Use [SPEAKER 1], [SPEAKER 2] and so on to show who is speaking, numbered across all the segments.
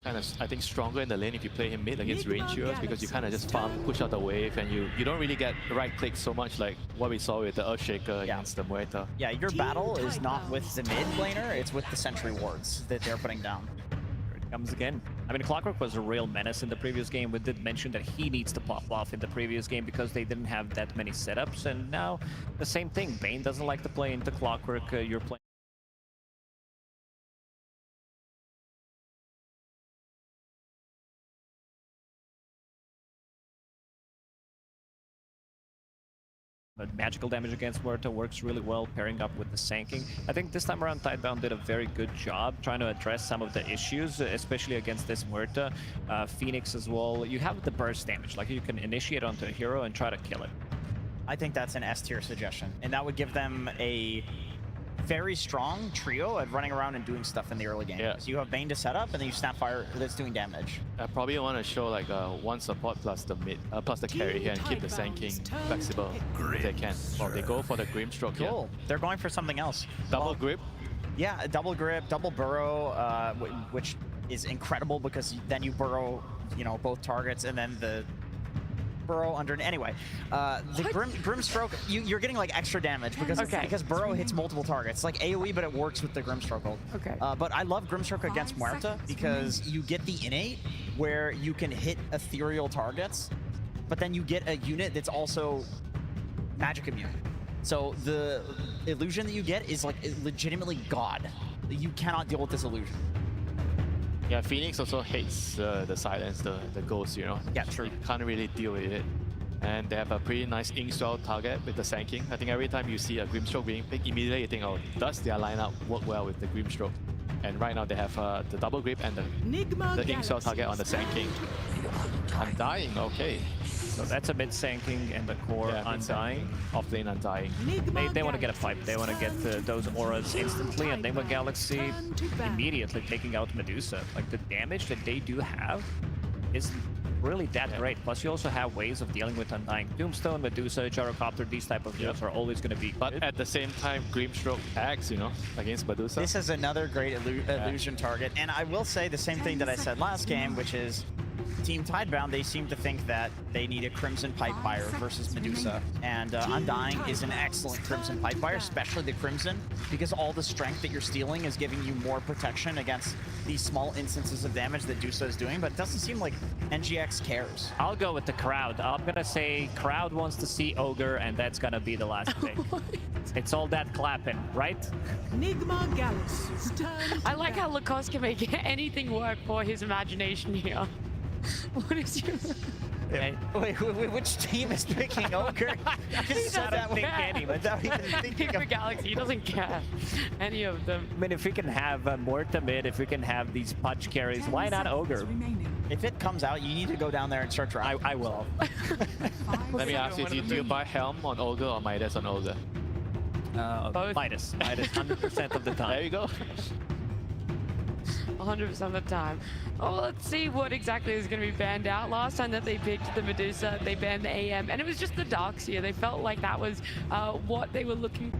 [SPEAKER 1] kind of, I think, stronger in the lane if you play him mid against range heroes, because you kind of just farm, push out the wave, and you don't really get right click so much like what we saw with the Earthshaker against the Muerta.
[SPEAKER 2] Yeah, your battle is not with the mid laner, it's with the sentry wards that they're putting down.
[SPEAKER 3] Here it comes again. I mean, Clockwork was a real menace in the previous game. We did mention that he needs to pop off in the previous game because they didn't have that many setups, and now the same thing. Bane doesn't like to play into Clockwork. You're playing. But magical damage against Muerta works really well, pairing up with the Sanking. I think this time around, TIDEBOUND did a very good job trying to address some of the issues, especially against this Muerta. Phoenix as well. You have the burst damage, like you can initiate onto a hero and try to kill it.
[SPEAKER 2] I think that's an S tier suggestion, and that would give them a very strong trio at running around and doing stuff in the early game.
[SPEAKER 1] Yeah.
[SPEAKER 2] So you have Bane to set up, and then you Snapfire that's doing damage.
[SPEAKER 1] I probably want to show like one support plus the mid, plus the carry here, and keep the Sanking flexible if they can. Well, they go for the Grimstroke here.
[SPEAKER 2] Cool. They're going for something else.
[SPEAKER 1] Double grip.
[SPEAKER 2] Yeah, double grip, double burrow, which is incredible because then you burrow, you know, both targets, and then the burrow under. Anyway, the Grimstroke, you're getting like extra damage because burrow hits multiple targets. It's like AoE, but it works with the Grimstroke ult.
[SPEAKER 4] Okay.
[SPEAKER 2] But I love Grimstroke against Muerta because you get the innate where you can hit ethereal targets, but then you get a unit that's also magic immune. So the illusion that you get is like legitimately God. You cannot deal with this illusion.
[SPEAKER 1] Yeah, Phoenix also hates the silence, the ghost, you know.
[SPEAKER 2] Yeah, true.
[SPEAKER 1] You can't really deal with it. And they have a pretty nice Inkswell target with the Sanking. I think every time you see a Grimstroke being picked, immediately you think, oh, does their lineup work well with the Grimstroke? And right now they have the double grip and the Inkswell target on the Sanking. Undying, okay.
[SPEAKER 3] So that's a mid Sanking and the core Undying.
[SPEAKER 1] Off lane Undying.
[SPEAKER 3] They want to get a fight. They want to get those auras instantly, and NIGMA Galaxy immediately taking out Medusa. Like, the damage that they do have is really that great. Plus, you also have ways of dealing with Undying. Tombstone, Medusa, Gyrocopter, these type of heroes are always going to be good.
[SPEAKER 1] But at the same time, Grimstroke acts, you know, against Medusa.
[SPEAKER 2] This is another great illusion target. And I will say the same thing that I said last game, which is Team TIDEBOUND, they seem to think that they need a Crimson Pipe Buyer versus Medusa. And Undying is an excellent Crimson Pipe Buyer, especially the Crimson, because all the strength that you're stealing is giving you more protection against these small instances of damage that Dusa is doing, but it doesn't seem like NGX cares.
[SPEAKER 3] I'll go with the crowd. I'm gonna say crowd wants to see Ogre, and that's gonna be the last pick. It's all that clapping, right?
[SPEAKER 4] NIGMA Galaxy.
[SPEAKER 5] I like how Lacoste can make anything work for his imagination here. What is your...
[SPEAKER 2] Wait, which team is picking Ogre?
[SPEAKER 5] He doesn't care.
[SPEAKER 2] Without even thinking
[SPEAKER 5] For Galaxy, he doesn't care. Any of them.
[SPEAKER 3] I mean, if we can have Muerta mid, if we can have these punch carries, why not Ogre?
[SPEAKER 2] If it comes out, you need to go down there and start driving.
[SPEAKER 3] I will.
[SPEAKER 1] Let me ask you, do you buy Helm on Ogre or Midas on Ogre?
[SPEAKER 5] Both.
[SPEAKER 3] Midas 100% of the time.
[SPEAKER 1] There you go.
[SPEAKER 5] 100% of the time. Oh, let's see what exactly is going to be banned out. Last time that they picked the Medusa, they banned the AM, and it was just the Darks here. They felt like that was what they were looking.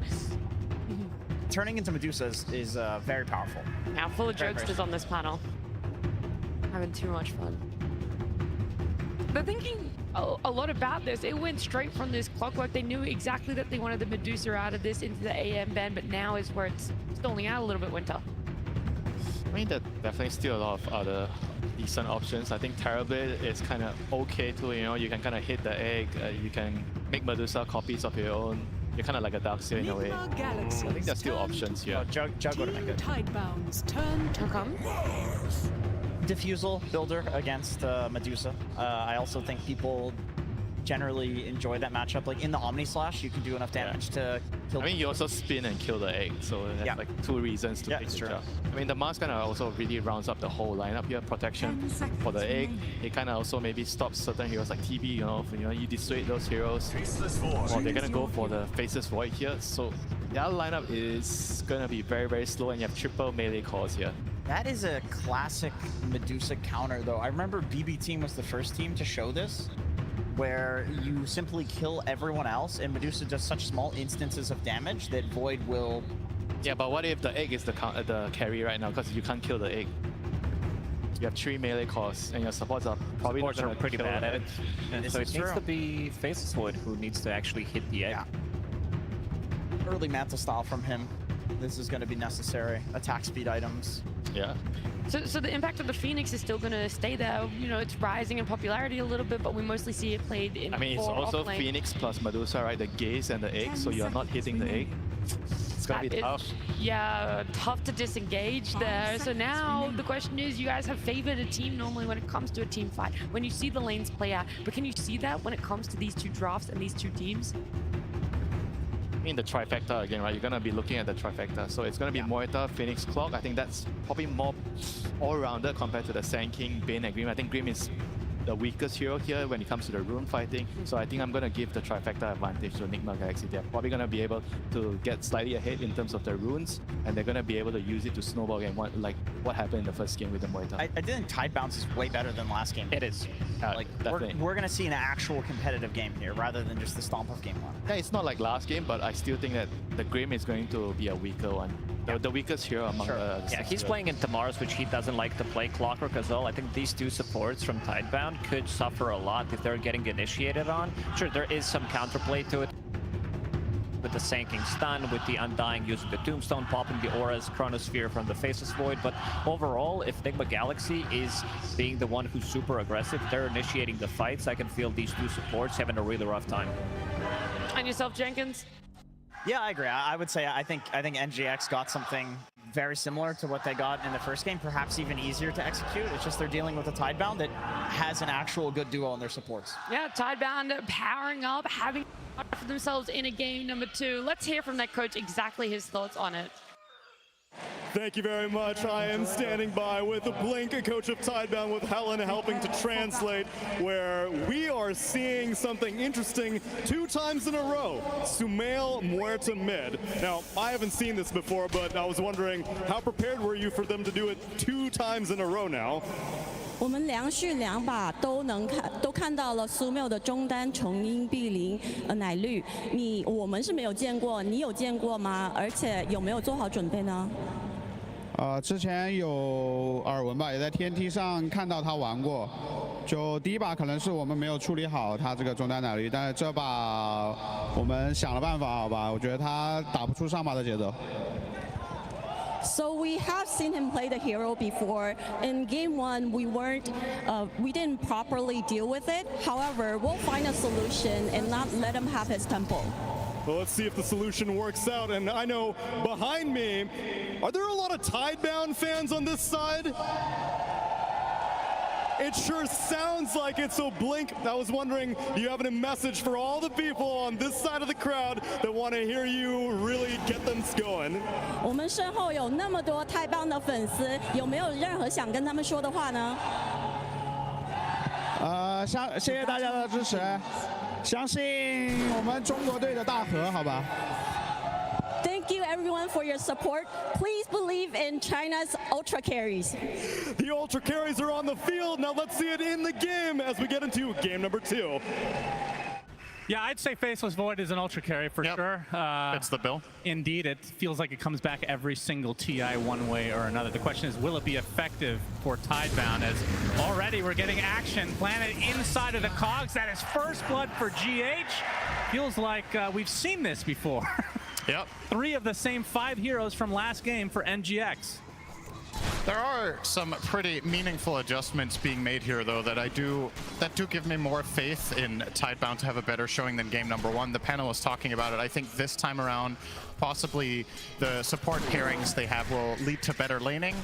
[SPEAKER 2] Turning into Medusa is very powerful.
[SPEAKER 5] Now, full of jokesters on this panel. Having too much fun. They're thinking a lot about this. It went straight from this Clockwork. They knew exactly that they wanted the Medusa out of this into the AM ban, but now is where it's stalling out a little bit, Winter.
[SPEAKER 1] I mean, there's definitely still a lot of other decent options. I think Terrorblade is kind of okay too, you know, you can kind of hit the egg, you can make Medusa copies of your own. You're kind of like a Darkseer in a way. I think there's still options here.
[SPEAKER 2] Jug would make it.
[SPEAKER 4] TIDEBOUND's turn to
[SPEAKER 5] come.
[SPEAKER 2] Diffusal builder against Medusa. I also think people generally enjoy that matchup. Like in the Omni Slash, you can do enough damage to kill.
[SPEAKER 1] I mean, you also spin and kill the egg, so that's like two reasons to pick the job. I mean, the mask kind of also really rounds up the whole lineup here. Protection for the egg. It kind of also maybe stops certain heroes like TB. You know, you dissuade those heroes. Or they're gonna go for the Faceless Void here. So the other lineup is gonna be very, very slow, and you have triple melee calls here.
[SPEAKER 2] That is a classic Medusa counter, though. I remember BB Team was the first team to show this, where you simply kill everyone else, and Medusa does such small instances of damage that Void will...
[SPEAKER 1] Yeah, but what if the egg is the carry right now, because you can't kill the egg? You have 3 melee costs, and your supports are probably
[SPEAKER 3] Supports
[SPEAKER 1] not
[SPEAKER 3] are
[SPEAKER 1] gonna
[SPEAKER 3] pretty
[SPEAKER 1] kill
[SPEAKER 3] bad at
[SPEAKER 1] it.
[SPEAKER 3] it. And
[SPEAKER 2] This
[SPEAKER 3] so
[SPEAKER 2] is
[SPEAKER 3] it needs
[SPEAKER 2] true.
[SPEAKER 3] to be Faceless Void who needs to actually hit the egg.
[SPEAKER 2] Yeah. Early Mantle style from him. This is going to be necessary. Attack speed items.
[SPEAKER 1] Yeah.
[SPEAKER 5] So the impact of the Phoenix is still going to stay there. You know, it's rising in popularity a little bit, but we mostly see it played in.
[SPEAKER 1] I mean, it's
[SPEAKER 5] four
[SPEAKER 1] also
[SPEAKER 5] off lane.
[SPEAKER 1] Phoenix plus Medusa, right? The gaze and the egg, so you're not hitting the egg. It's gonna be
[SPEAKER 5] That is-
[SPEAKER 1] tough.
[SPEAKER 5] Yeah, tough to disengage there. So now the question is, you guys have favored a team normally when it comes to a team fight, when you see the lanes play out. But can you see that when it comes to these two drafts and these two teams?
[SPEAKER 1] In the trifecta again, right? You're gonna be looking at the trifecta. So it's gonna be Moita, Phoenix, Clock. I think that's probably more all-rounded compared to the Sand King, Bane, and Grim. I think Grim is the weakest hero here when it comes to the rune fighting. So I think I'm gonna give the trifecta advantage to NIGMA Galaxy. They're probably gonna be able to get slightly ahead in terms of the runes, and they're gonna be able to use it to snowball again, like what happened in the first game with the Moita.
[SPEAKER 2] I think Tidebound is way better than last game.
[SPEAKER 3] It is.
[SPEAKER 2] Like
[SPEAKER 1] definitely.
[SPEAKER 2] we're going to see an actual competitive game here rather than just the stomp of game one.
[SPEAKER 1] Yeah, it's not like last game, but I still think that the Grim is going to be a weaker one. The weakest hero among the
[SPEAKER 3] Yeah,
[SPEAKER 1] six
[SPEAKER 3] he's
[SPEAKER 1] heroes.
[SPEAKER 3] playing in Tamar's, which he doesn't like to play Clockwork as well. I think these two supports from Tidebound could suffer a lot if they're getting initiated on. Sure, there is some counterplay to it with the Sanking stun, with the Undying using the Tombstone, popping the Aura's Chronosphere from the Faceless Void. But overall, if NIGMA Galaxy is being the one who's super aggressive, they're initiating the fights, I can feel these two supports having a really rough time.
[SPEAKER 5] And yourself, Jenkins?
[SPEAKER 2] Yeah, I agree. I would say I think NGX got something very similar to what they got in the first game, perhaps even easier to execute. It's just they're dealing with a Tidebound that has an actual good duo in their supports.
[SPEAKER 5] Yeah, Tidebound powering up, having for themselves in a game number 2. Let's hear from that coach exactly his thoughts on it.
[SPEAKER 6] Thank you very much. I am standing by with Blink, a coach of Tidebound, with Helen helping to translate, where we are seeing something interesting 2 times in a row. Sumail Muerta mid. Now, I haven't seen this before, but I was wondering, how prepared were you for them to do it 2 times in a row now?
[SPEAKER 7] 我们连续2把都看到了苏缪的中单重音碧零奶绿，我们是没有见过，你有见过吗？而且有没有做好准备呢？
[SPEAKER 8] 之前有耳闻吧，也在天梯上看到他玩过。就第一把可能是我们没有处理好他这个中单奶绿，但是这把我们想了办法，好吧？我觉得他打不出上把的节奏。
[SPEAKER 7] So we have seen him play the hero before. In game 1, we didn't properly deal with it. However, we'll find a solution and not let him have his tempo.
[SPEAKER 6] Well, let's see if the solution works out. And I know behind me, are there a lot of Tidebound fans on this side? It sure sounds like it. So Blink, I was wondering, do you have a message for all the people on this side of the crowd that want to hear you really get them going?
[SPEAKER 7] 我们身后有那么多太棒的粉丝，有没有任何想跟他们说的话呢？
[SPEAKER 8] 谢谢大家的支持，相信我们中国队的大河，好吧？
[SPEAKER 7] Thank you everyone for your support. Please believe in China's ultra carries.
[SPEAKER 6] The Ultra Carries are on the field. Now let's see it in the game as we get into game number 2.
[SPEAKER 9] Yeah, I'd say Faceless Void is an ultra carry for sure.
[SPEAKER 10] It's the bill.
[SPEAKER 9] Indeed, it feels like it comes back every single TI one way or another. The question is, will it be effective for Tidebound? As already we're getting action planted inside of the cogs. That is first blood for GH. Feels like we've seen this before.
[SPEAKER 10] Yep.
[SPEAKER 9] 3 of the same 5 heroes from last game for NGX.
[SPEAKER 10] There are some pretty meaningful adjustments being made here, though, that do give me more faith in Tidebound to have a better showing than game number 1. The panel was talking about it. I think this time around, possibly the support pairings they have will lead to better laning.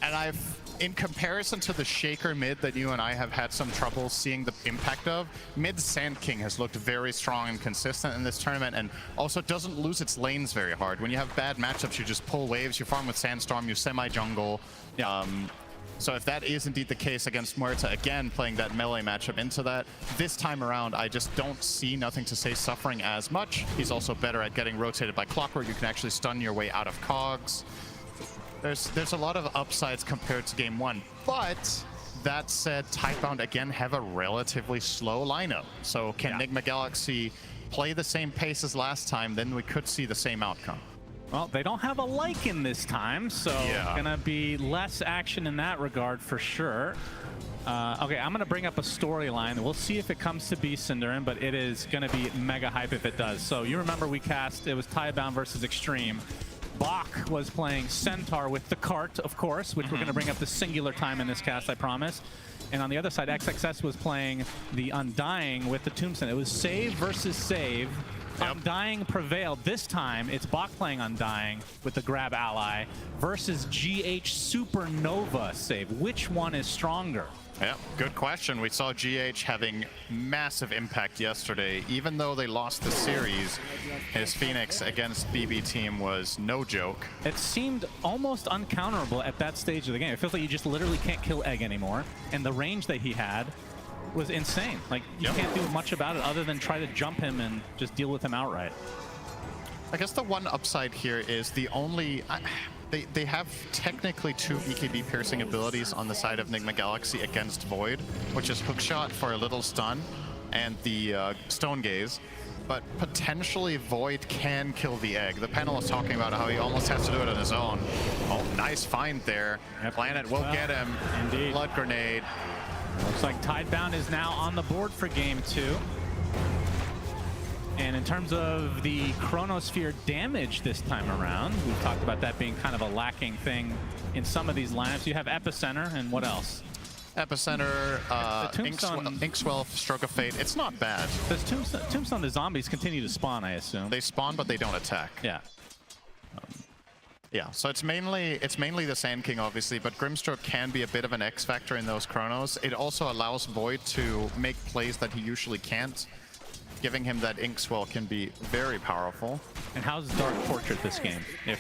[SPEAKER 10] And in comparison to the Shaker mid that you and I have had some trouble seeing the impact of, mid Sand King has looked very strong and consistent in this tournament, and also doesn't lose its lanes very hard. When you have bad matchups, you just pull waves, you farm with Sandstorm, you semi-jungle. So if that is indeed the case against Muerta, again, playing that melee matchup into that, this time around, I just don't see Nothing to Say suffering as much. He's also better at getting rotated by Clockwork. You can actually stun your way out of cogs. There's a lot of upsides compared to game 1, but that said, Tidebound again have a relatively slow lineup. So can NIGMA Galaxy play the same pace as last time? Then we could see the same outcome.
[SPEAKER 9] Well, they don't have a Lycan this time, so gonna be less action in that regard for sure. Okay, I'm gonna bring up a storyline. We'll see if it comes to be Cinderin, but it is gonna be mega hype if it does. So you remember we cast, it was Tidebound versus Extreme. Bach was playing Centaur with the cart, of course, which we're gonna bring up the singular time in this cast, I promise. And on the other side, XXS was playing the Undying with the Tombstone. It was save versus save. Undying prevailed. This time, it's Bach playing Undying with the grab ally versus GH Supernova save. Which one is stronger?
[SPEAKER 10] Yeah, good question. We saw GH having massive impact yesterday. Even though they lost the series, his Phoenix against BB team was no joke.
[SPEAKER 9] It seemed almost uncounterable at that stage of the game. It feels like you just literally can't kill Egg anymore. And the range that he had was insane. Like, you can't do much about it other than try to jump him and just deal with him outright.
[SPEAKER 10] I guess the one upside here is the only... They have technically 2 EKB piercing abilities on the side of NIGMA Galaxy against Void, which is Hookshot for a little stun and the Stone Gaze. But potentially Void can kill the Egg. The panel is talking about how he almost has to do it on his own. Oh, nice find there. Planet will get him.
[SPEAKER 9] Indeed.
[SPEAKER 10] Blood Grenade.
[SPEAKER 9] Looks like Tidebound is now on the board for game 2. And in terms of the Chronosphere damage this time around, we've talked about that being kind of a lacking thing in some of these lineups. You have Epicenter, and what else?
[SPEAKER 10] Epicenter,
[SPEAKER 9] Tombstone,
[SPEAKER 10] Inkswell, Stroke of Fate. It's not bad.
[SPEAKER 9] Does Tombstone, the zombies continue to spawn, I assume?
[SPEAKER 10] They spawn, but they don't attack.
[SPEAKER 9] Yeah.
[SPEAKER 10] Yeah, so it's mainly the Sand King, obviously, but Grimstroke can be a bit of an X factor in those Chronos. It also allows Void to make plays that he usually can't. Giving him that Inkswell can be very powerful.
[SPEAKER 9] And how's Dark Portrait this game, if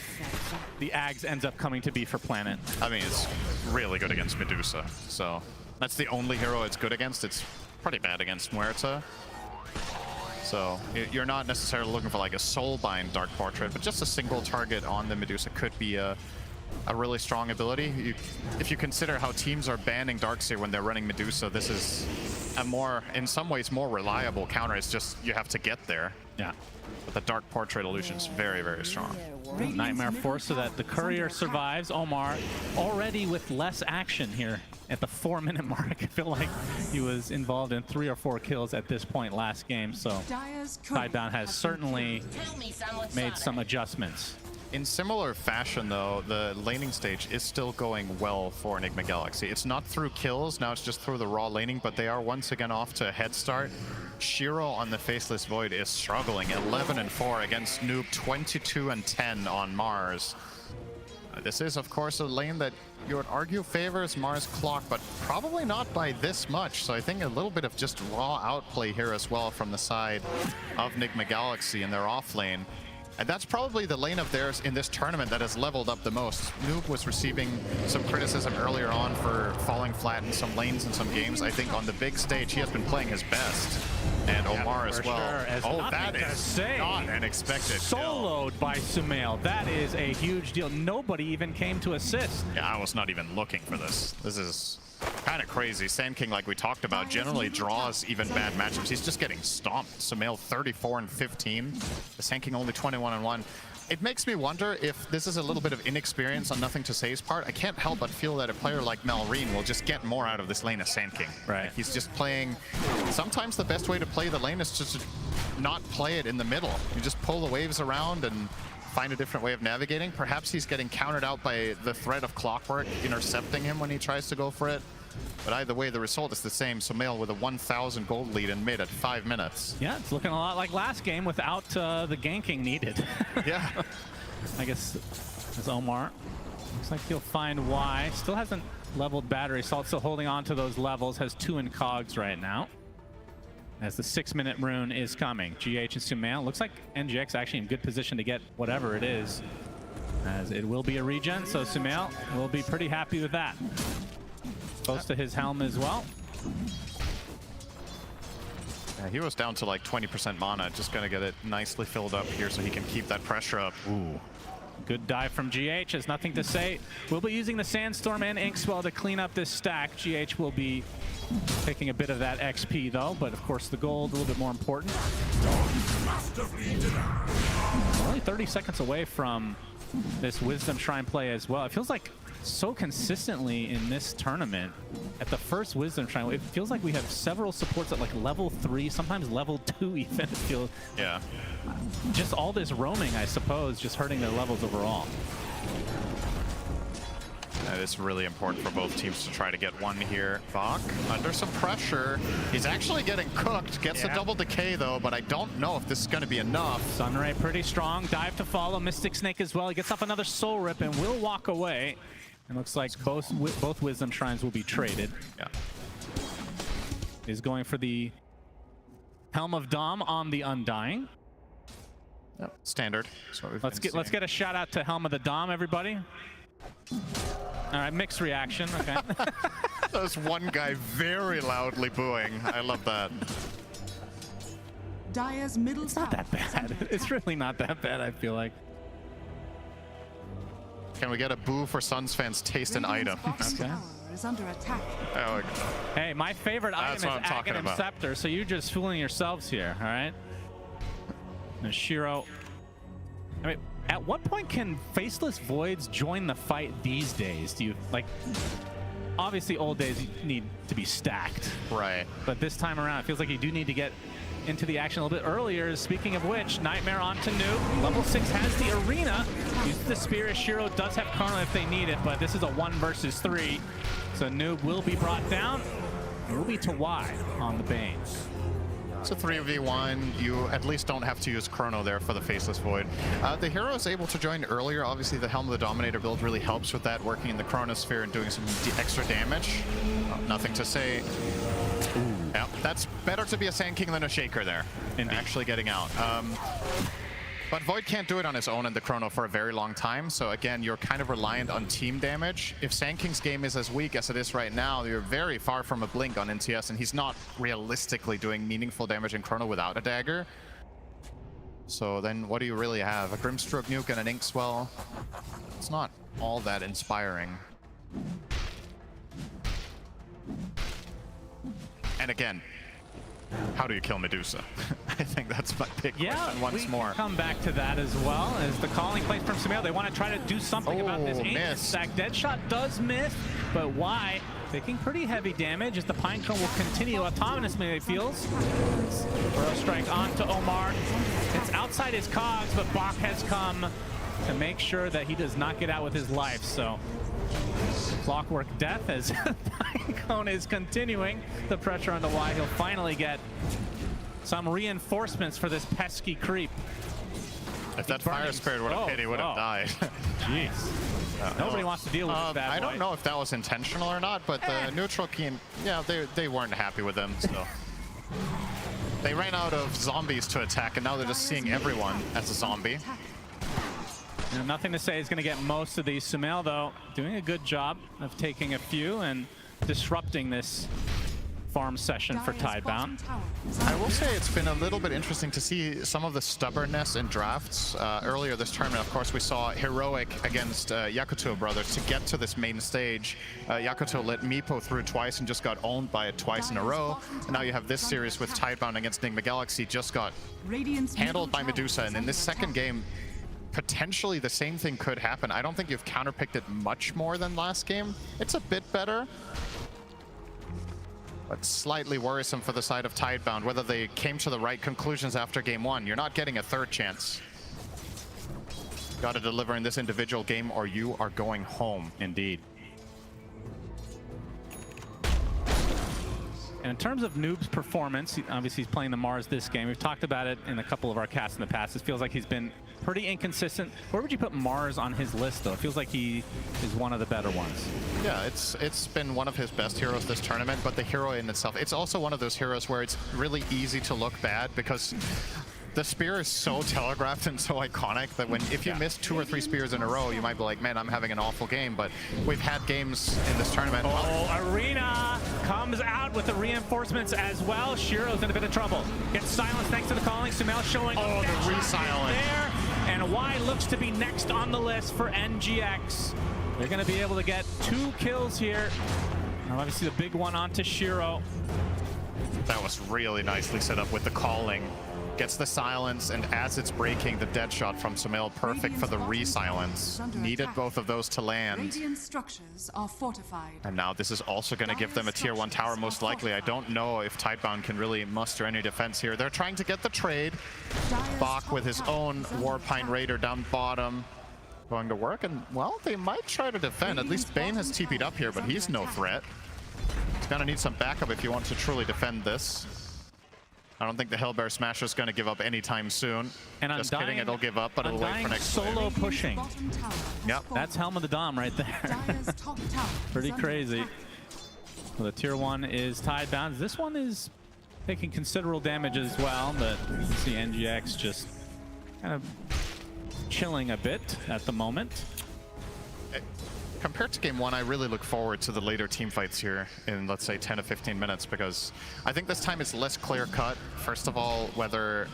[SPEAKER 9] the Ags ends up coming to be for Planet?
[SPEAKER 10] I mean, it's really good against Medusa, so that's the only hero it's good against. It's pretty bad against Muerta. So you're not necessarily looking for like a Soulbind Dark Portrait, but just a single target on the Medusa could be a really strong ability. If you consider how teams are banning Darkseer when they're running Medusa, this is a more, in some ways, more reliable counter. It's just you have to get there.
[SPEAKER 9] Yeah.
[SPEAKER 10] But the Dark Portrait illusion is very, very strong.
[SPEAKER 9] Nightmare Force so that the Courier survives. Omar already with less action here at the 4-minute mark. I feel like he was involved in 3 or 4 kills at this point last game, so Tidebound has certainly made some adjustments.
[SPEAKER 10] In similar fashion, though, the laning stage is still going well for NIGMA Galaxy. It's not through kills, now it's just through the raw laning, but they are once again off to a head start. Shiro on the Faceless Void is struggling, 11-4 against Noob, 22-10 on Mars. This is, of course, a lane that you would argue favors Mars Clock, but probably not by this much. So I think a little bit of just raw outplay here as well from the side of NIGMA Galaxy in their off lane. And that's probably the lane of theirs in this tournament that has leveled up the most. Noob was receiving some criticism earlier on for falling flat in some lanes in some games. I think on the big stage, he has been playing his best. And Omar as well.
[SPEAKER 9] Sure.
[SPEAKER 10] Oh, that is not an expected
[SPEAKER 9] Soloed by Sumail. That is a huge deal. Nobody even came to assist.
[SPEAKER 10] Yeah, I was not even looking for this. This is kind of crazy. Sand King, like we talked about, generally draws even bad matchups. He's just getting stomped. Sumail 34-15. The Sand King only 21-1. It makes me wonder if this is a little bit of inexperience on Nothing to Say's part. I can't help but feel that a player like Malrine will just get more out of this lane as Sand King.
[SPEAKER 9] Right.
[SPEAKER 10] Like he's just playing... Sometimes the best way to play the lane is just to not play it in the middle. You just pull the waves around and find a different way of navigating. Perhaps he's getting countered out by the threat of Clockwork intercepting him when he tries to go for it. But either way, the result is the same. Sumail with a 1,000 gold lead in mid at 5 minutes.
[SPEAKER 9] Yeah, it's looking a lot like last game without the ganking needed.
[SPEAKER 10] Yeah.
[SPEAKER 9] I guess as Omar. Looks like he'll find Y. Still hasn't leveled Battery Salt, still holding on to those levels. Has 2 in cogs right now. As the 6-minute rune is coming. GH and Sumail. Looks like NGX actually in good position to get whatever it is. As it will be a regen, so Sumail will be pretty happy with that. Close to his helm as well.
[SPEAKER 10] Yeah, he was down to like 20% mana. Just gonna get it nicely filled up here so he can keep that pressure up.
[SPEAKER 9] Ooh, Good dive from GH, has nothing to say. We'll be using the Sandstorm and Inkswell to clean up this stack. GH will be taking a bit of that XP though, but of course the gold a little bit more important. Only 30 seconds away from this Wisdom Shrine play as well. It feels like so consistently in this tournament, at the first Wisdom Shrine, it feels like we have several supports at like level 3, sometimes level 2 even. It feels,
[SPEAKER 10] yeah.
[SPEAKER 9] Just all this roaming, I suppose, just hurting their levels overall.
[SPEAKER 10] That is really important for both teams to try to get one here. Bach under some pressure. He's actually getting cooked. Gets a double decay though, but I don't know if this is going to be enough.
[SPEAKER 9] Sunray pretty strong. Dive to follow. Mystic Snake as well. He gets off another Soul Rip and will walk away. It looks like both Wisdom Shrines will be traded.
[SPEAKER 10] Yeah.
[SPEAKER 9] He's going for the Helm of Dom on the Undying.
[SPEAKER 10] Yep. Standard.
[SPEAKER 9] Let's get a shout out to Helm of the Dom, everybody. All right, mixed reaction. Okay.
[SPEAKER 10] There's one guy very loudly booing. I love that.
[SPEAKER 4] Dire's middle
[SPEAKER 9] It's not that bad. It's really not that bad, I feel like.
[SPEAKER 10] Can we get a boo for Suns fans taste an item?
[SPEAKER 9] Okay.
[SPEAKER 4] Is under attack.
[SPEAKER 10] Oh,
[SPEAKER 9] hey, my favorite item is Aghanim Scepter, so you're just fooling yourselves here, all right? And Shiro. I mean, at what point can Faceless Voids join the fight these days? Do you, like, obviously old days you need to be stacked.
[SPEAKER 10] Right.
[SPEAKER 9] But this time around, it feels like you do need to get into the action a little bit earlier. Speaking of which, Nightmare onto Noob. Level 6 has the arena. Uses the Spear. Shiro does have Karma if they need it, but this is a 1 versus 3. So Noob will be brought down. It will be to Y on the Banes.
[SPEAKER 10] It's a 3v1. You at least don't have to use Chrono there for the Faceless Void. The hero is able to join earlier. Obviously, the Helm of the Dominator build really helps with that, working in the Chronosphere and doing some extra damage. Nothing to say. Yeah, that's better to be a Sand King than a Shaker there. Indeed. Actually getting out. But Void can't do it on his own in the Chrono for a very long time, so again, you're kind of reliant on team damage. If Sand King's game is as weak as it is right now, you're very far from a Blink on NTS, and he's not realistically doing meaningful damage in Chrono without a dagger. So then what do you really have? A Grimstroke Nuke and an Inkswell? It's not all that inspiring. And again, how do you kill Medusa? I think that's my big question once more.
[SPEAKER 9] Come back to that as well as the calling place from Sumail. They want to try to do something about this ancient stack. Deadshot does miss, but why? Taking pretty heavy damage as the Pinecone will continue autonomously, it feels. Burrow Strike onto Omar. It's outside his cogs, but Bach has come to make sure that he does not get out with his life. So Clockwork Death as Pinecone is continuing the pressure on the Y. He'll finally get some reinforcements for this pesky creep.
[SPEAKER 10] If that Fire Spirit would have hit, he would have died.
[SPEAKER 9] Jeez. Nobody wants to deal with this bad boy.
[SPEAKER 10] I don't know if that was intentional or not, but the neutral team, yeah, they weren't happy with him, so. They ran out of zombies to attack, and now they're just seeing everyone as a zombie.
[SPEAKER 9] And nothing to say, he's going to get most of these. Sumail, though, doing a good job of taking a few and disrupting this farm session for Tidebound.
[SPEAKER 10] I will say it's been a little bit interesting to see some of the stubbornness in drafts. Earlier this tournament, of course, we saw Heroic against Yakuto Brothers to get to this main stage. Yakuto let Meepo through twice and just got owned by it twice in a row. And now you have this series with Tidebound against NIGMA Galaxy, just got handled by Medusa. And in this second game, potentially the same thing could happen. I don't think you've counterpicked it much more than last game. It's a bit better, but slightly worrisome for the side of Tidebound, whether they came to the right conclusions after game 1. You're not getting a third chance. Got to deliver in this individual game or you are going home.
[SPEAKER 9] Indeed. And in terms of Noob's performance, obviously he's playing the Mars this game. We've talked about it in a couple of our casts in the past. It feels like he's been pretty inconsistent. Where would you put Mars on his list, though? It feels like he is one of the better ones.
[SPEAKER 10] Yeah, it's been one of his best heroes this tournament, but the hero in itself, it's also one of those heroes where it's really easy to look bad because the spear is so telegraphed and so iconic that if you miss 2 or 3 spears in a row, you might be like, man, I'm having an awful game. But we've had games in this tournament.
[SPEAKER 9] Oh, Arena comes out with the reinforcements as well. Shiro's in a bit of trouble. Gets silenced thanks to the calling. Sumail showing
[SPEAKER 10] the re-silence.
[SPEAKER 9] There. and Y looks to be next on the list for NGX. They're going to be able to get 2 kills here. Now, obviously, the big one onto Shiro.
[SPEAKER 10] That was really nicely set up with the calling. Gets the silence, and as it's breaking, the dead shot from Sumail, perfect for the re-silence. Needed both of those to land.
[SPEAKER 11] Radiant structures are fortified.
[SPEAKER 10] And now this is also going to give them a tier 1 tower, most likely. I don't know if Tidebound can really muster any defense here. They're trying to get the trade. Bach with his own Warpine Raider down bottom. Going to work, and, well, they might try to defend. At least Bane has TP'd up here, but he's no threat. He's going to need some backup if you want to truly defend this. I don't think the Hellbear Smasher is going to give up anytime soon.
[SPEAKER 9] And
[SPEAKER 10] just kidding, it'll give up, but it'll wait for next
[SPEAKER 9] solo
[SPEAKER 10] wave.
[SPEAKER 9] pushing.
[SPEAKER 10] Yep.
[SPEAKER 9] That's Helm of the Dom right there. Pretty crazy. Well, the tier 1 is Tidebound. This one is taking considerable damage as well, but you can see NGX just kind of chilling a bit at the moment.
[SPEAKER 10] Compared to game 1, I really look forward to the later team fights here in, let's say, 10 to 15 minutes, because I think this time it's less clear-cut. First of all, whether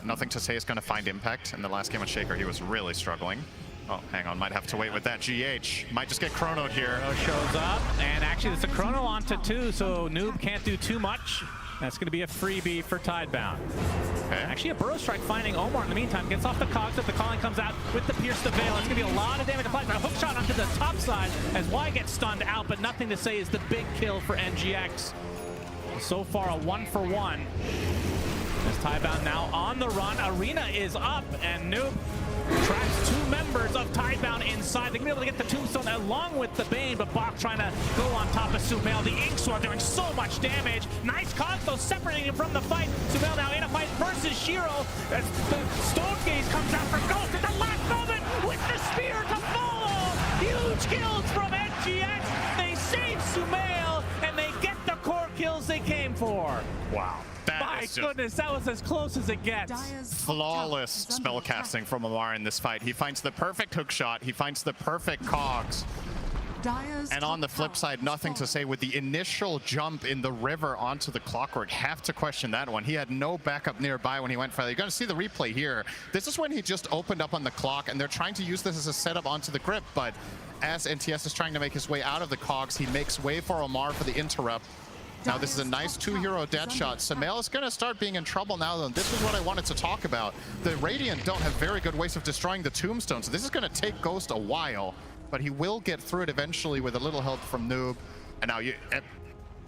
[SPEAKER 10] Nothing to Say is going to find impact. In the last game on Shaker, he was really struggling. Oh, hang on, might have to wait with that. GH might just get chronoed here.
[SPEAKER 9] Shows up, and actually it's a chrono onto 2, so Noob can't do too much. That's going to be a freebie for Tidebound.
[SPEAKER 10] Okay.
[SPEAKER 9] Actually, a Burrow Strike finding Omar in the meantime. Gets off the cogs if the calling comes out with the Pierce the Veil. It's going to be a lot of damage applied, but a hook shot onto the top side as Y gets stunned out, but Nothing to Say is the big kill for NGX. So far, a 1-for-1. As Tidebound now on the run. Arena is up, and Noob traps 2 members of Tidebound inside. They're going to be able to get the Tombstone along with the Bane, but Bach trying to go on top of Sumail. The Inksword doing so much damage. Nice cogs, though, separating him from the fight. Sumail now in a fight versus Shiro as the Stone Gaze comes out for Ghost at the last moment with the spear to follow. Huge kills from NGX. They save Sumail, and they get the core kills they came for.
[SPEAKER 10] Wow.
[SPEAKER 9] My goodness, that was as close as it gets.
[SPEAKER 10] Flawless spellcasting from Omar in this fight. He finds the perfect hook shot. He finds the perfect cogs. And on the flip side, Nothing to Say with the initial jump in the river onto the Clockwork. Have to question that one. He had no backup nearby when he went for that. You're going to see the replay here. This is when he just opened up on the clock, and they're trying to use this as a setup onto the grip, but as NTS is trying to make his way out of the cogs, he makes way for Omar for the interrupt. Now this is a nice 2-hero dead shot. Sumail is going to start being in trouble now, though. This is what I wanted to talk about. The Radiant don't have very good ways of destroying the Tombstone, so this is going to take Ghost a while, but he will get through it eventually with a little help from Noob. And now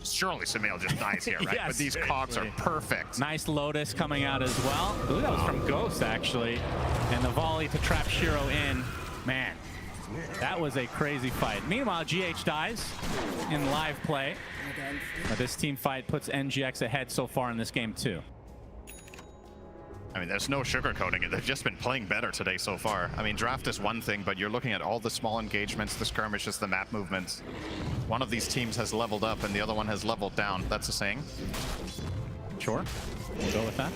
[SPEAKER 10] surely Sumail just dies here, right?
[SPEAKER 9] Yes,
[SPEAKER 10] but these cogs are perfect.
[SPEAKER 9] Nice Lotus coming out as well. I believe that was from Ghost, actually. And the volley to trap Shiro in. Man, that was a crazy fight. Meanwhile, GH dies in live play. But this team fight puts NGX ahead so far in this game, too.
[SPEAKER 10] I mean, there's no sugarcoating it. They've just been playing better today so far. I mean, draft is one thing, but you're looking at all the small engagements, the skirmishes, the map movements. One of these teams has leveled up and the other one has leveled down. That's a saying.
[SPEAKER 9] Sure. We'll go with that.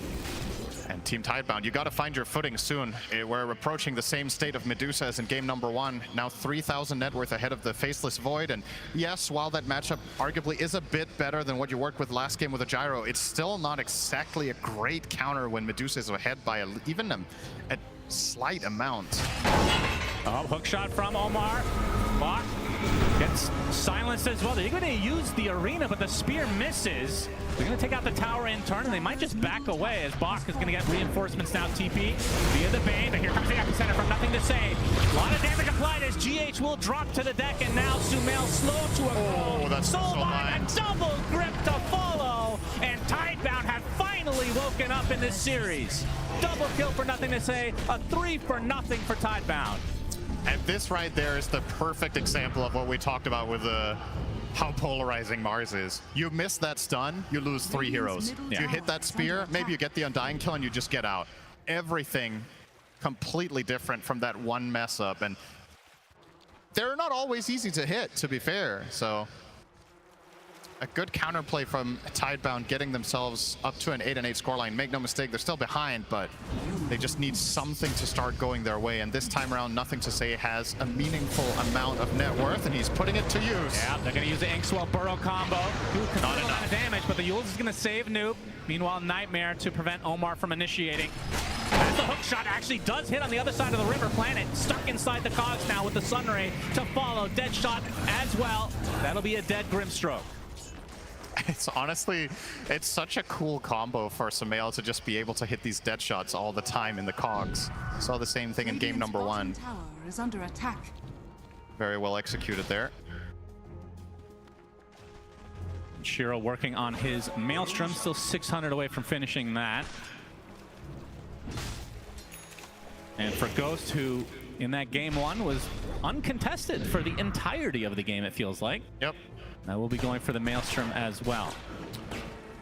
[SPEAKER 10] And Team Tidebound, you got to find your footing soon. We're approaching the same state of Medusa as in game number 1. Now 3,000 net worth ahead of the Faceless Void. And yes, while that matchup arguably is a bit better than what you worked with last game with a Gyro, it's still not exactly a great counter when Medusa is ahead by even a slight amount.
[SPEAKER 9] Oh, hook shot from Omar. Bach gets silenced as well. They're going to use the arena, but the spear misses. They're going to take out the tower in turn, and they might just back away as Bach is going to get reinforcements now. TP via the Bane, but here comes the epicenter from Nothing to Say. A lot of damage applied as GH will drop to the deck, and now Sumail slow to a crawl.
[SPEAKER 10] Oh, that's
[SPEAKER 9] Soul Bind, a double grip to follow, and Tidebound have finally woken up in this series. Double kill for Nothing to Say, a 3-for-0 for Tidebound.
[SPEAKER 10] And this right there is the perfect example of what we talked about with how polarizing Mars is. You miss that stun, you lose 3 heroes.
[SPEAKER 9] Yeah.
[SPEAKER 10] You hit that spear, maybe you get the Undying kill and you just get out. Everything completely different from that one mess up. And they're not always easy to hit, to be fair. So a good counterplay from Tidebound, getting themselves up to an 8-8 scoreline. Make no mistake, they're still behind, but they just need something to start going their way. And this time around, Nothing to Say has a meaningful amount of net worth, and he's putting it to use.
[SPEAKER 9] Yeah, they're going to use the Inkswell Burrow combo. Not enough damage, but the Yules is going to save Noob. Meanwhile, Nightmare to prevent Omar from initiating. As the hook shot actually does hit on the other side of the river, Planet stuck inside the cogs now with the Sunray to follow. Dead shot as well. That'll be a dead Grimstroke.
[SPEAKER 10] It's honestly, it's such a cool combo for Sumail to just be able to hit these dead shots all the time in the cogs. Saw the same thing in game number 1.
[SPEAKER 11] Tower is under attack.
[SPEAKER 10] Very well executed there.
[SPEAKER 9] Shiro working on his Maelstrom, still 600 away from finishing that. And for Ghost, who in that game 1 was uncontested for the entirety of the game, it feels like.
[SPEAKER 10] Yep.
[SPEAKER 9] Now we'll be going for the Maelstrom as well.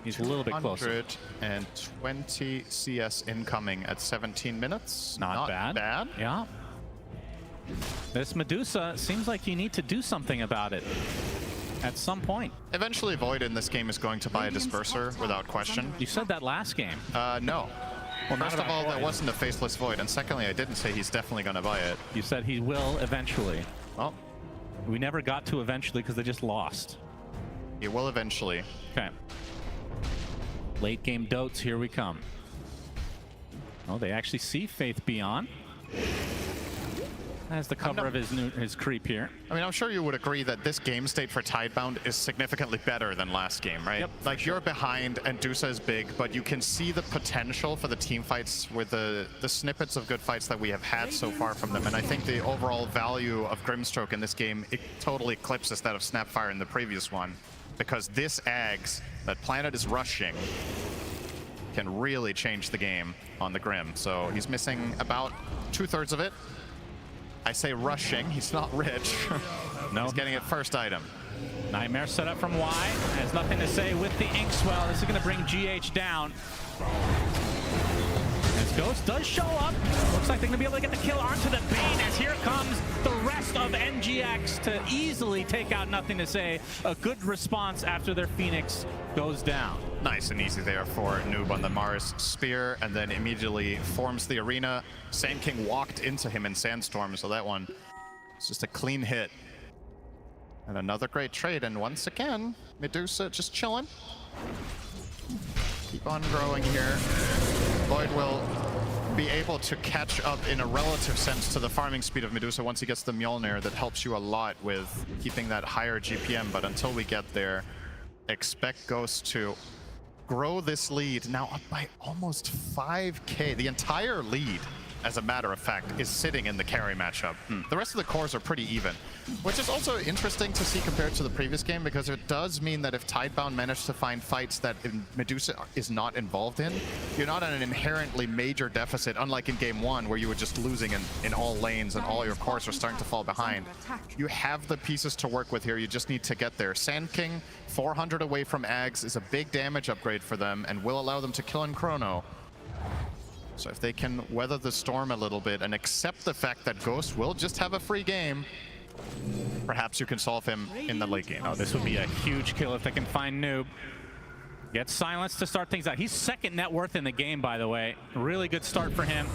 [SPEAKER 9] He's a little bit closer.
[SPEAKER 10] 120 CS incoming at 17 minutes.
[SPEAKER 9] Not bad. Yeah. This Medusa seems like you need to do something about it at some point.
[SPEAKER 10] Eventually Void in this game is going to buy a Disperser without question.
[SPEAKER 9] You said that last game.
[SPEAKER 10] No.
[SPEAKER 9] Well,
[SPEAKER 10] first of all, that wasn't a faceless Void, and secondly, I didn't say he's definitely going to buy it.
[SPEAKER 9] You said he will eventually.
[SPEAKER 10] Well,
[SPEAKER 9] we never got to eventually because they just lost.
[SPEAKER 10] He will eventually.
[SPEAKER 9] Okay. Late game dotes, here we come. Oh, they actually see Faith Beyond. As the cover of his creep here.
[SPEAKER 10] I mean, I'm sure you would agree that this game state for Tidebound is significantly better than last game, right?
[SPEAKER 9] Yep,
[SPEAKER 10] like, you're behind and Dusa is big, but you can see the potential for the team fights with the snippets of good fights that we have had so far from them. And I think the overall value of Grimstroke in this game, it totally eclipses that of Snapfire in the previous one. Because this Ags that Planet is rushing can really change the game on the Grim. So he's missing about 2/3 of it. I say rushing, he's not rich.
[SPEAKER 9] No.
[SPEAKER 10] He's getting it first item.
[SPEAKER 9] Nightmare set up from Y. Has nothing to say with the Inkswell. This is going to bring GH down. As Ghost does show up. Looks like they're going to be able to get the kill onto the Bane as here comes the rest of NGX to easily take out Nothing to Say. A good response after their Phoenix goes down.
[SPEAKER 10] Nice and easy there for Noob on the Mars Spear, and then immediately forms the arena. Sand King walked into him in Sandstorm, so that one is just a clean hit. And another great trade, and once again, Medusa just chilling. Keep on growing here. Void will be able to catch up in a relative sense to the farming speed of Medusa once he gets the Mjolnir. That helps you a lot with keeping that higher GPM, but until we get there, expect Ghost to grow this lead now up by almost 5k. The entire lead, as a matter of fact, is sitting in the carry matchup. The rest of the cores are pretty even, which is also interesting to see compared to the previous game, because it does mean that if Tidebound managed to find fights that Medusa is not involved in, you're not at an inherently major deficit, unlike in game 1 where you were just losing in all lanes and all your cores are starting to fall behind. You have the pieces to work with here, you just need to get there. Sand King, 400 away from Ags, is a big damage upgrade for them and will allow them to kill in Chrono. So if they can weather the storm a little bit and accept the fact that Ghost will just have a free game, perhaps you can solve him in the late game.
[SPEAKER 9] Oh, this would be a huge kill if they can find Noob. Gets silenced to start things out. He's second net worth in the game, by the way. Really good start for him.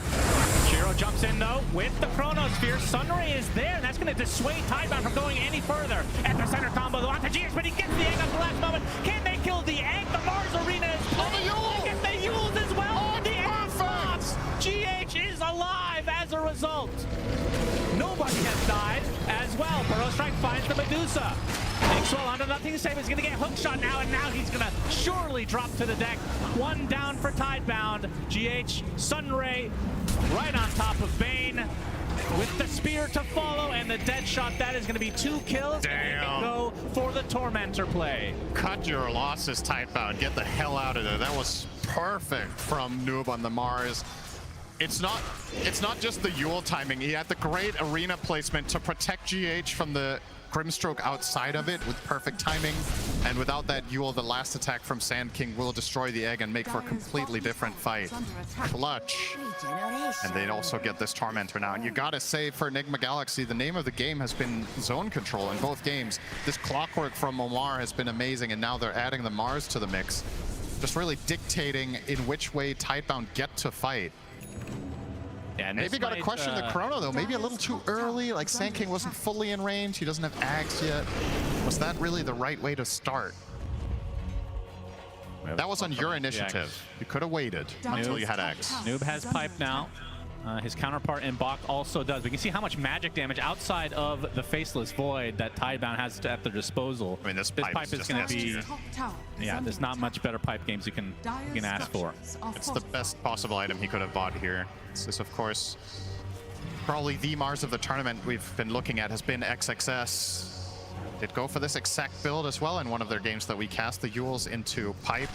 [SPEAKER 9] Shiro jumps in, though, with the Chronosphere. Sunray is there, and that's going to dissuade Tidebound from going any further. At the center combo, though, onto GH, but he gets the egg at the last moment. Can they kill the egg? The Mars Arena is playing. They get the Yules as well. The egg flops. GH is alive as a result. Nobody has died as well. Burrow Strike finds the Medusa. Inkswell under Nothing to Say, but he's going to get hook shot now, and now he's going to surely drop to the deck. One down for Tidebound. GH, Sunray right on top of Bane with the spear to follow, and the dead shot. That is going to be 2 kills.
[SPEAKER 10] Damn.
[SPEAKER 9] And go for the Tormentor play.
[SPEAKER 10] Cut your losses, Tidebound. Get the hell out of there. That was perfect from Noob on the Mars. It's not just the Yule timing. He had the great arena placement to protect GH from the Grimstroke outside of it with perfect timing. And without that Yule, the last attack from Sand King will destroy the egg and make for a completely different fight. Clutch. And they also get this Tormentor now. And you gotta say, for NIGMA Galaxy, the name of the game has been zone control in both games. This clockwork from Omar has been amazing, and now they're adding the Mars to the mix. Just really dictating in which way Tidebound get to fight.
[SPEAKER 9] Yeah,
[SPEAKER 10] maybe got to question the Chrono, though. Maybe a little too early. Like, Sand King wasn't fully in range. He doesn't have Ags yet. Was that really the right way to start? That was on your initiative. You could have waited until you had X.
[SPEAKER 9] Noob has pipe now. His counterpart in Bach also does. We can see how much magic damage outside of the Faceless Void that Tidebound has at their disposal.
[SPEAKER 10] I mean, this pipe
[SPEAKER 9] is going to be... Yeah, there's not much better pipe games you can ask for.
[SPEAKER 10] It's the best possible item he could have bought here. This is, of course, probably the Mars of the tournament we've been looking at has been XXS. Did go for this exact build as well in one of their games that we cast the Yules into pipe.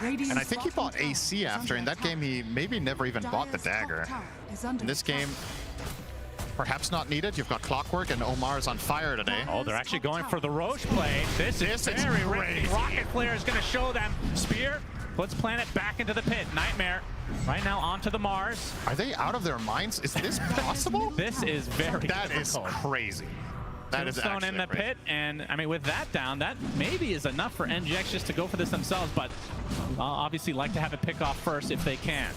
[SPEAKER 10] And I think he bought AC after. In that game, he maybe never even bought the dagger. In this game, perhaps not needed. You've got Clockwork and Omar's on fire today.
[SPEAKER 9] Oh, they're actually going for the Roche play. This is very risky. Rocket Flare is going to show them. Spear puts Planet back into the pit. Nightmare right now onto the Mars.
[SPEAKER 10] Are they out of their minds? Is this possible?
[SPEAKER 9] This is very
[SPEAKER 10] That difficult. Is crazy. That is
[SPEAKER 9] Tombstone in the pit, and I mean, with that down, that maybe is enough for NGX just to go for this themselves, but obviously like to have it pick off first if they can.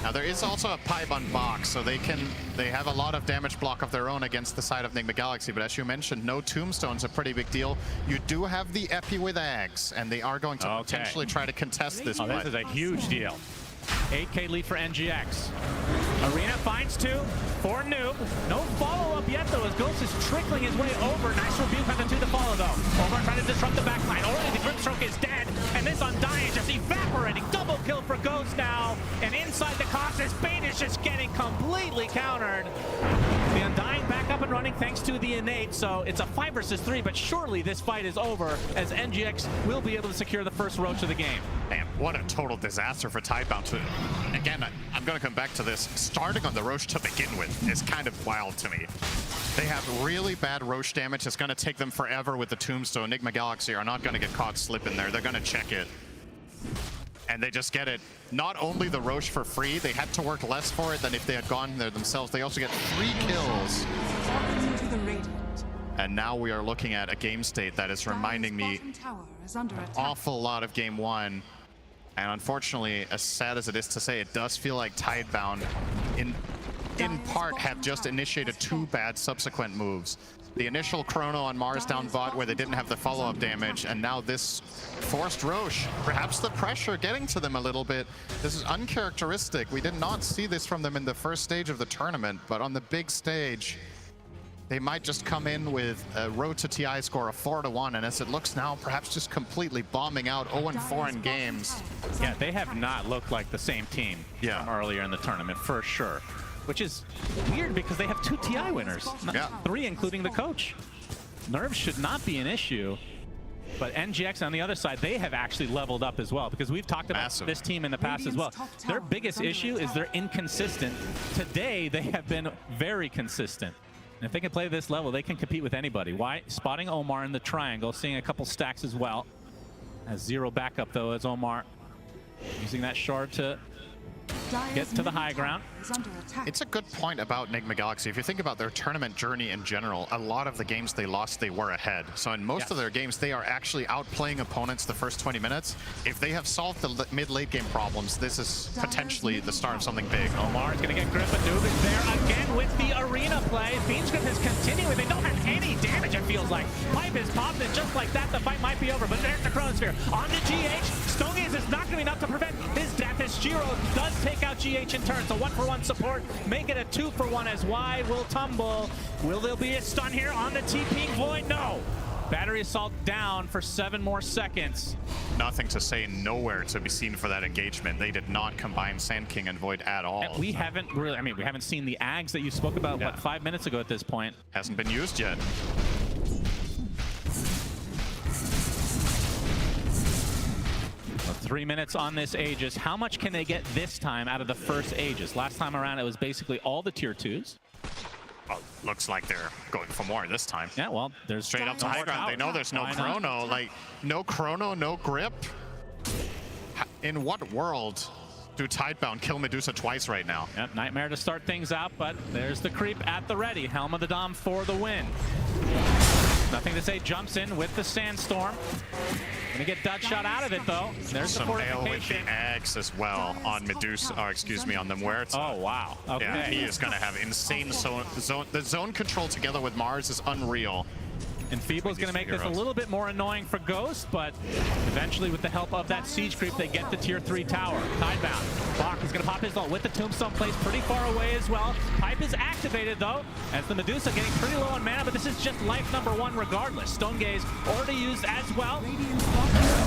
[SPEAKER 10] Now there is also a pipe on box, so they have a lot of damage block of their own against the side of NIGMA Galaxy, but as you mentioned, no Tombstone's a pretty big deal. You do have the Epi with Ags, and they are going to potentially try to contest this.
[SPEAKER 9] This is a huge deal. 8K lead for NGX. Arena finds 2 for Noob. No follow-up yet, though, as Ghost is trickling his way over. Nice rebuke on the 2 to follow, though. Omar trying to disrupt the backline. Already the Grip Stroke is dead, and this Undying just evaporating. Double kill for Ghost now, and inside the Cosmos, Bane is just getting completely countered. The Undying back up and running thanks to the Innate, so it's a 5 versus 3, but surely this fight is over, as NGX will be able to secure the first Roach of the game.
[SPEAKER 10] Man, what a total disaster for Tidebound. Again, I'm going to come back to this. Starting on the Roche to begin with is kind of wild to me. They have really bad Roche damage. It's going to take them forever with the Tombstone. NIGMA Galaxy are not going to get caught slipping there. They're going to check it. And they just get it. Not only the Roche for free, they had to work less for it than if they had gone there themselves. They also get 3 kills. And now we are looking at a game state that is reminding me an awful lot of Game 1. And unfortunately, as sad as it is to say, it does feel like Tidebound, in part, have just initiated 2 bad subsequent moves. The initial Chrono on Mars down bot where they didn't have the follow-up damage, and now this forced Roche. Perhaps the pressure getting to them a little bit. This is uncharacteristic. We did not see this from them in the first stage of the tournament, but on the big stage, they might just come in with a road to TI score of 4-1, and as it looks now, perhaps just completely bombing out 0-4 in games.
[SPEAKER 9] Yeah, they have not looked like the same team from earlier in the tournament, for sure. Which is weird because they have 2 TI winners, 3 including the coach. Nerves should not be an issue, but NGX on the other side, they have actually leveled up as well, because we've talked about this team in the past as well. Their biggest issue is they're inconsistent. Today, they have been very consistent. And if they can play this level, they can compete with anybody. Why? Spotting Omar in the triangle, seeing a couple stacks as well. Has 0 backup, though, as Omar using that shard to get to the high ground.
[SPEAKER 10] It's a good point about NIGMA Galaxy. If you think about their tournament journey in general, a lot of the games they lost, they were ahead. So in most of their games, they are actually outplaying opponents the first 20 minutes. If they have solved the mid-late game problems, this is potentially the start of something big.
[SPEAKER 9] Omar is going to get grip, but Noob is there again with the arena play. Beam's grip is continuing. They don't have any damage, it feels like. Pipe is popped, and just like that, the fight might be over. But there's the Chronosphere. On to GH. Stonegaze is not going to be enough to prevent his death, as Giro does take out GH in turn. So 1-for-1 support, make it a 2-for-1 as Y will tumble. Will there be a stun here on the TPing Void? No. Battery Assault down for 7 more seconds.
[SPEAKER 10] Nothing to say, nowhere to be seen for that engagement. They did not combine Sand King and Void at all.
[SPEAKER 9] And we haven't really, I mean, we haven't seen the Ags that you spoke about, what, 5 minutes ago at this point?
[SPEAKER 10] Hasn't been used yet.
[SPEAKER 9] 3 minutes on this Aegis. How much can they get this time out of the first Aegis? Last time around, it was basically all the tier 2s.
[SPEAKER 10] Well, looks like they're going for more this time.
[SPEAKER 9] Yeah, well, there's
[SPEAKER 10] straight up to high ground. They know there's no Chrono. Like, no Chrono, no grip. In what world do Tidebound kill Medusa twice right now?
[SPEAKER 9] Yep, Nightmare to start things out, but there's the creep at the ready. Helm of the Dom for the win. Nothing to say, jumps in with the Sandstorm. Gonna get dot shot out of it, though. There's
[SPEAKER 10] some nail with the Axe as well on Medusa, or excuse me, on the Muerta.
[SPEAKER 9] Oh, wow. Okay.
[SPEAKER 10] Yeah, he is gonna have insane zone. The zone control together with Mars is unreal.
[SPEAKER 9] And Feeble's going to make this a little bit more annoying for Ghost, but eventually with the help of that siege creep, they get the tier 3 tower. Tidebound. Bach is going to pop his ult with the Tombstone, plays pretty far away as well. Pipe is activated though, as the Medusa getting pretty low on mana, but this is just life number 1 regardless. Stone Gaze already used as well.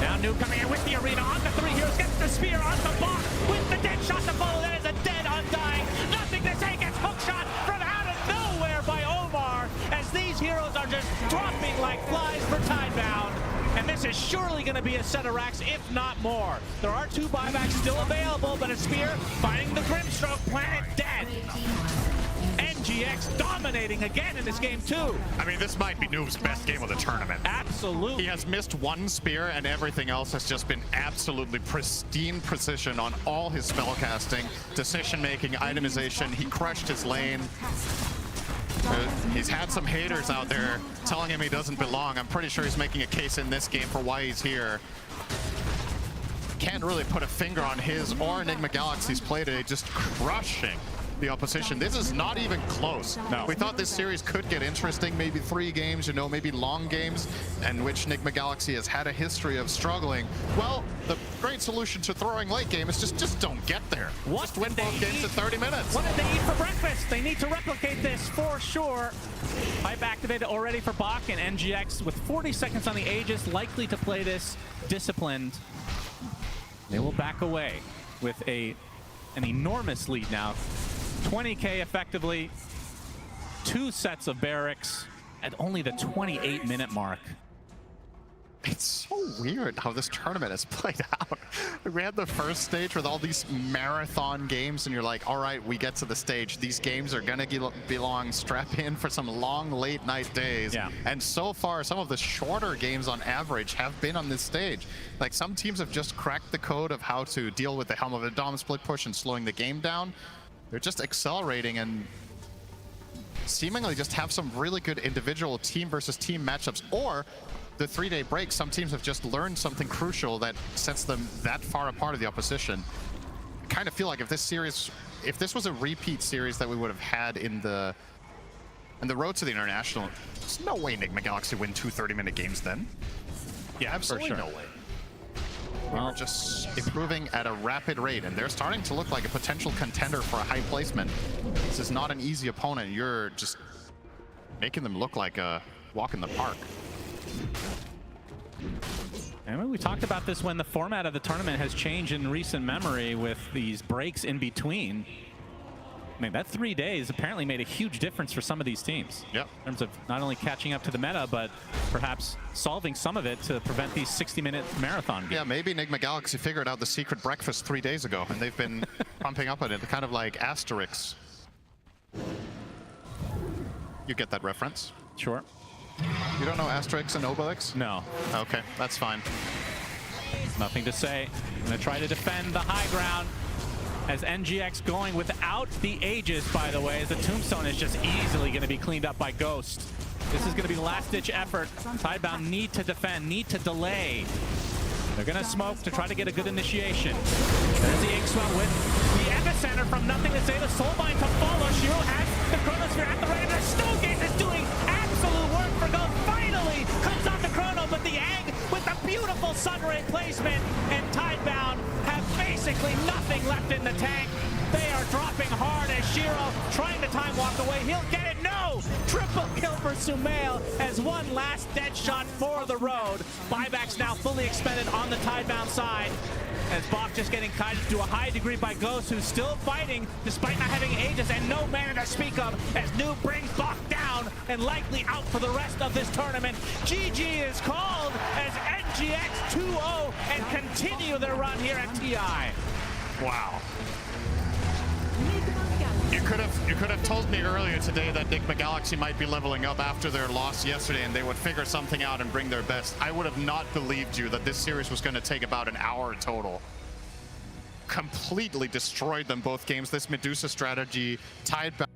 [SPEAKER 9] Now New coming in with the arena on the 3 heroes, gets the spear on the Bach with the dead shot to follow. That is a dead Undying. Nothing to say, gets hookshot from out of nowhere by Omar, as these heroes are just dropping like flies for Tidebound. And this is surely going to be a set of racks, if not more. There are 2 buybacks still available, but a spear finding the Grimstroke, planet dead. NGX dominating again in this game too.
[SPEAKER 10] I mean, this might be Noob's best game of the tournament.
[SPEAKER 9] Absolutely.
[SPEAKER 10] He has missed 1 spear and everything else has just been absolutely pristine precision on all his spellcasting, decision-making, itemization. He crushed his lane. He's had some haters out there telling him he doesn't belong. I'm pretty sure he's making a case in this game for why he's here. Can't really put a finger on his or Enigma Galaxy's play today, just crushing the opposition. This is not even close.
[SPEAKER 9] No.
[SPEAKER 10] We thought this series could get interesting, maybe 3 games, you know, maybe long games, and which Enigma Galaxy has had a history of struggling. Well, the great solution to throwing late game is just don't get there. Just win both games in 30 minutes.
[SPEAKER 9] What did they eat for breakfast? They need to replicate this for sure. Pipe activated already for Bach, and NGX with 40 seconds on the Aegis, likely to play this disciplined. They will back away with an enormous lead now. 20k effectively, 2 sets of barracks at only the 28-minute mark.
[SPEAKER 10] It's so weird how this tournament has played out. We had the first stage with all these marathon games, and you're like, all right, we get to the stage. These games are gonna belong, strap in for some long late night days.
[SPEAKER 9] Yeah.
[SPEAKER 10] And so far, some of the shorter games on average have been on this stage. Like, some teams have just cracked the code of how to deal with the Helm of a Dom split push and slowing the game down. They're just accelerating and seemingly just have some really good individual team versus team matchups. Or the 3-day break, some teams have just learned something crucial that sets them that far apart of the opposition. I kind of feel like if this was a repeat series that we would have had in the road to the International, there's no way Enigma Galaxy win 2 30-minute games then.
[SPEAKER 9] Yeah,
[SPEAKER 10] absolutely
[SPEAKER 9] for sure.
[SPEAKER 10] No way. We're just improving at a rapid rate, and they're starting to look like a potential contender for a high placement. This is not an easy opponent. You're just making them look like a walk in the park.
[SPEAKER 9] And we talked about this when the format of the tournament has changed in recent memory with these breaks in between. I mean, that 3 days apparently made a huge difference for some of these teams.
[SPEAKER 10] Yep.
[SPEAKER 9] In terms of not only catching up to the meta, but perhaps solving some of it to prevent these 60-minute marathon games.
[SPEAKER 10] Yeah, maybe Enigma Galaxy figured out the secret breakfast 3 days ago, and they've been pumping up on it, kind of like Asterix. You get that reference?
[SPEAKER 9] Sure.
[SPEAKER 10] You don't know Asterix and Obelix?
[SPEAKER 9] No.
[SPEAKER 10] Okay, that's fine.
[SPEAKER 9] Nothing to say. I'm going to try to defend the high ground. As NGX going without the Aegis, by the way, as the Tombstone is just easily going to be cleaned up by Ghost. This is going to be the last-ditch effort. Tidebound need to defend, need to delay. They're going to smoke to try to get a good initiation. There's the Inkswell with the Epicenter from nothing to say. The Soulbind to follow. Shiro has the Chronosphere at the right, and the Snowgate is doing absolute work for Ghost. Finally comes on the Chrono, but the Egg with the beautiful Sunray placement, and Tidebound have basically nothing left in the tank. They are dropping hard as Shiro trying to time walk away. He'll get it. No! Triple kill for Sumail as one last dead shot for the road. Buybacks now fully expended on the Tidebound side, as Bach just getting kited to a high degree by Ghost, who's still fighting despite not having Aegis and no mana to speak of, as Noob brings Bach down and likely out for the rest of this tournament. GG is called as NGX 2-0 and continue their run here at TI.
[SPEAKER 10] Wow. You could have told me earlier today that Enigma Galaxy might be leveling up after their loss yesterday and they would figure something out and bring their best. I would have not believed you that this series was going to take about an hour total. Completely destroyed them both games. This Medusa strategy, Tidebound.